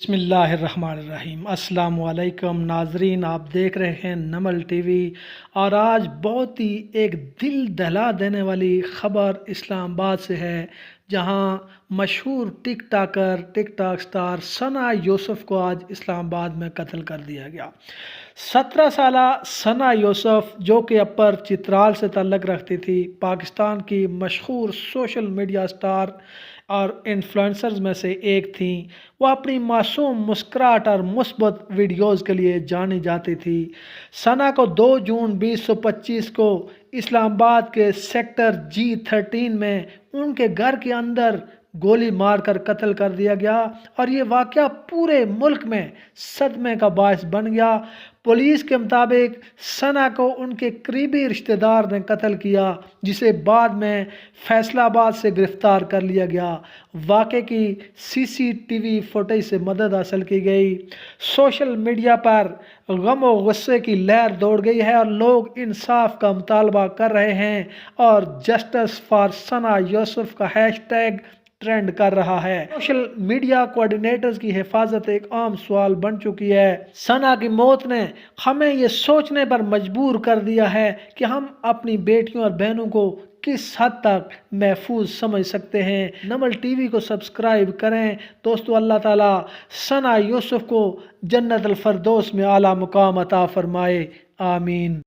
بسم اللہ الرحمن الرحیم۔ السلام علیکم ناظرین، آپ دیکھ رہے ہیں نمل ٹی وی، اور آج بہت ہی ایک دل دہلا دینے والی خبر اسلام آباد سے ہے، جہاں مشہور ٹک ٹاک سٹار ثنا یوسف کو آج اسلام آباد میں قتل کر دیا گیا۔ 17 سالہ ثنا یوسف، جو کہ اپر چترال سے تعلق رکھتی تھی، پاکستان کی مشہور سوشل میڈیا سٹار اور انفلوئنسرز میں سے ایک تھیں۔ وہ اپنی معصوم مسکراہٹ اور مثبت ویڈیوز کے لیے جانی جاتی تھی۔ ثنا کو 2 جون 2025 کو اسلام آباد کے سیکٹر G13 میں ان کے گھر کے اندر گولی مار کر قتل کر دیا گیا، اور یہ واقعہ پورے ملک میں صدمے کا باعث بن گیا۔ پولیس کے مطابق ثنا کو ان کے قریبی رشتہ دار نے قتل کیا، جسے بعد میں فیصل آباد سے گرفتار کر لیا گیا۔ واقعے کی CCTV فوٹیج سے مدد حاصل کی گئی۔ سوشل میڈیا پر غم و غصے کی لہر دوڑ گئی ہے، اور لوگ انصاف کا مطالبہ کر رہے ہیں، اور جسٹس فار ثنا یوسف کا ہیش ٹیگ ٹرینڈ کر رہا ہے۔ سوشل میڈیا کوآرڈینیٹرز کی حفاظت ایک عام سوال بن چکی ہے۔ ثنا کی موت نے ہمیں یہ سوچنے پر مجبور کر دیا ہے کہ ہم اپنی بیٹیوں اور بہنوں کو کس حد تک محفوظ سمجھ سکتے ہیں۔ نمل ٹی وی کو سبسکرائب کریں دوستو۔ اللہ تعالیٰ ثنا یوسف کو جنت الفردوس میں اعلیٰ مقام عطا فرمائے، آمین۔